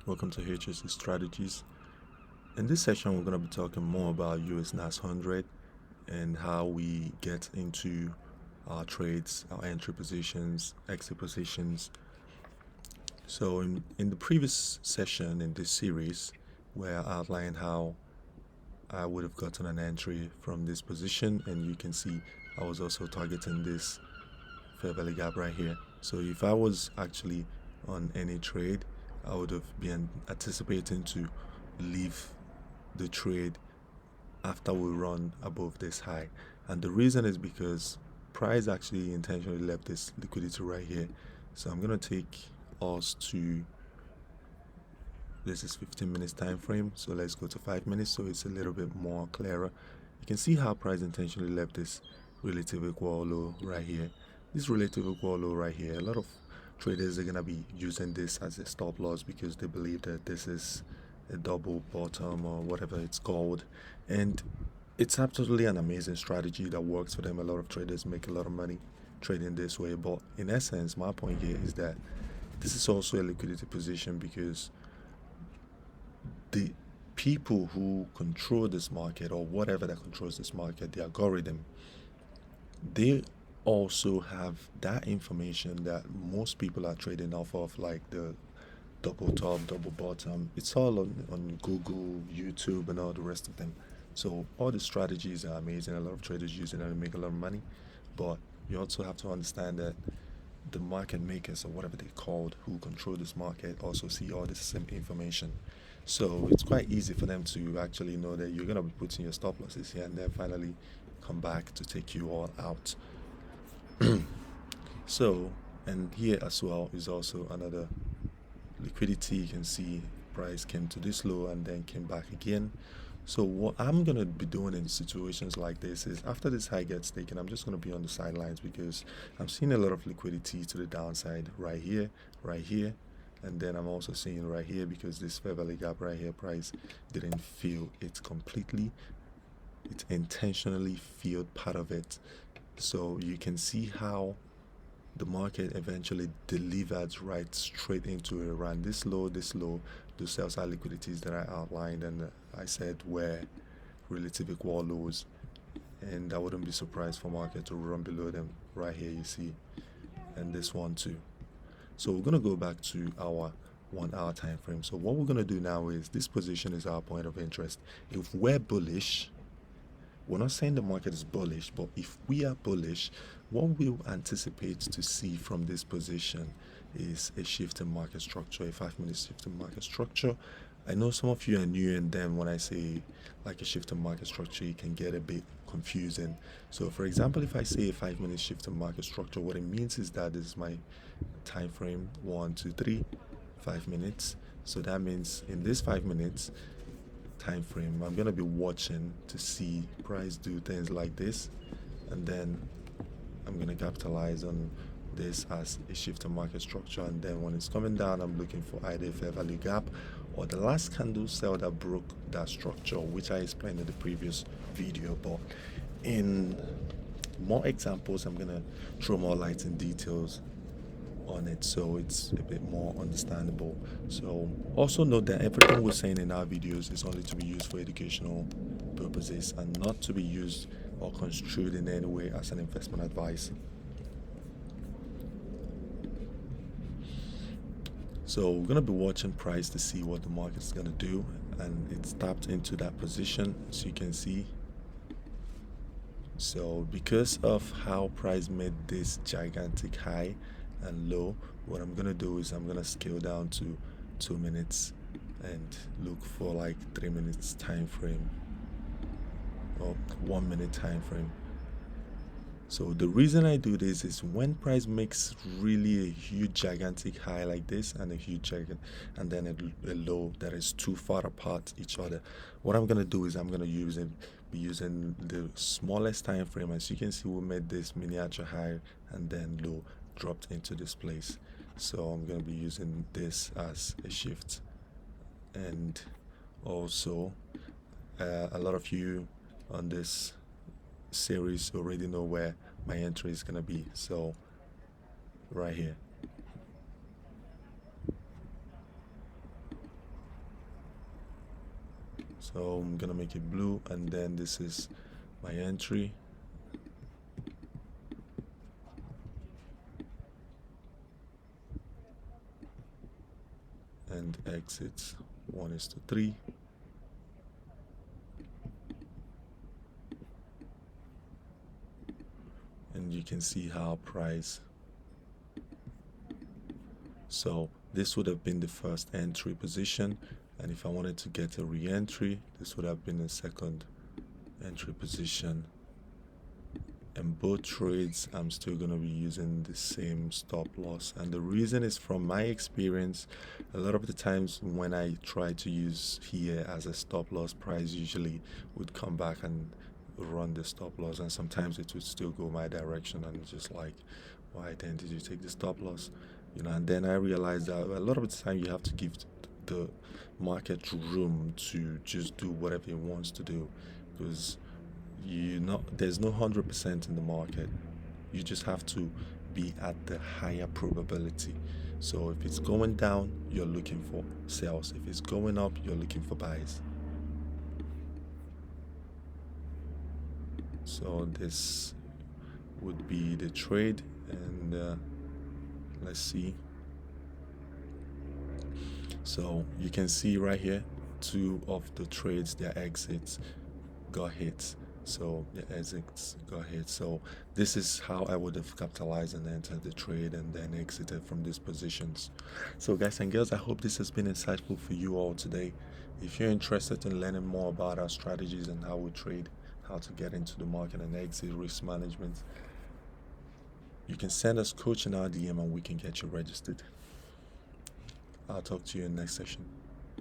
Welcome to HSC Strategies. In this session, we're going to be talking more about US NAS 100 and how we get into our trades, our entry positions, exit positions. So, in the previous session in this series, where I outlined how I would have gotten an entry from this position, and you can see I was also targeting this fair value gap right here. So, if I was actually on any trade, I would have been anticipating to leave the trade after we run above this high, and the reason is because price actually intentionally left this liquidity right here. So I'm going to take us to, this is 15 minutes time frame, so let's go to 5 minutes so it's a little bit more clearer. You can see how price intentionally left this relative equal low right here. This relative equal low right here, a lot of traders are going to be using this as a stop loss because they believe that this is a double bottom or whatever it's called, and it's absolutely an amazing strategy that works for them. A lot of traders make a lot of money trading this way, but in essence, my point here is that this is also a liquidity position because the people who control this market, or whatever that controls this market, the algorithm, they also have that information that most people are trading off of, like the double top, double bottom. It's all on Google, YouTube, and all the rest of them. So all the strategies are amazing. A lot of traders use it and make a lot of money. But you also have to understand that the market makers, or whatever they're called, who control this market, also see all the same information. So it's quite easy for them to actually know that you're going to be putting your stop losses here and then finally come back to take you all out. So, and here as well is also another liquidity. You can see price came to this low and then came back again. So what I'm going to be doing in situations like this is, after this high gets taken, I'm just going to be on the sidelines because I'm seeing a lot of liquidity to the downside right here, and then I'm also seeing right here because this fair value gap right here, price didn't fill it completely. It intentionally filled part of it. So you can see how the market eventually delivered right straight into it, around this low, the sell side liquidities that I outlined and I said were relative equal lows, and I wouldn't be surprised for market to run below them right here, you see, and this one too. So we're going to go back to our 1 hour time frame. So what we're going to do now is, this position is our point of interest. If we're bullish, we're not saying the market is bullish, but if we are bullish, what we'll anticipate to see from this position is a shift in market structure, a 5-minute shift in market structure. I know some of you are new, and then when I say like a shift in market structure, it can get a bit confusing. So for example, if I say a 5-minute shift in market structure, what it means is that this is my time frame, 1, 2, 3, 5 minutes. So that means in this 5 minutes time frame, I'm gonna be watching to see price do things like this, and then I'm gonna capitalize on this as a shift in market structure. And then when it's coming down, I'm looking for either a fair value gap or the last candle sell that broke that structure, which I explained in the previous video. But in more examples, I'm gonna throw more light and details on it so it's a bit more understandable. So also note that everything we're saying in our videos is only to be used for educational purposes and not to be used or construed in any way as an investment advice. So we're going to be watching price to see what the market is going to do, and it's tapped into that position, as you can see. So because of how price made this gigantic high and low, what I'm gonna do is I'm gonna scale down to 2 minutes and look for like 3 minutes time frame or 1 minute time frame. So the reason I do this is, when price makes really a huge gigantic high like this and a huge and then a low that is too far apart each other, what I'm gonna do is I'm gonna be using the smallest time frame. As you can see, we made this miniature high and then low dropped into this place. So I'm gonna be using this as a shift. And also a lot of you on this series already know where my entry is gonna be, so right here. So I'm gonna make it blue, and then this is my entry. And exits 1:3. And you can see how price. So this would have been the first entry position, and if I wanted to get a re-entry, this would have been the second entry position. And both trades, I'm still going to be using the same stop loss. And the reason is, from my experience, a lot of the times when I try to use here as a stop loss, price usually would come back and run the stop loss, and sometimes it would still go my direction, and it's just like, why then did you take the stop loss? And then I realized that a lot of the time you have to give the market room to just do whatever it wants to do, because there's no 100% in the market. You just have to be at the higher probability. So if it's going down, you're looking for sells. If it's going up, you're looking for buys. So this would be the trade, and let's see. So you can see right here, two of the trades, their exits got hit. So the exits got hit. So this is how I would have capitalized and entered the trade and then exited from these positions. So guys and girls, I hope this has been insightful for you all today. If you're interested in learning more about our strategies and how we trade, how to get into the market and exit, risk management, you can send us coach in our DM and we can get you registered. I'll talk to you in the next session.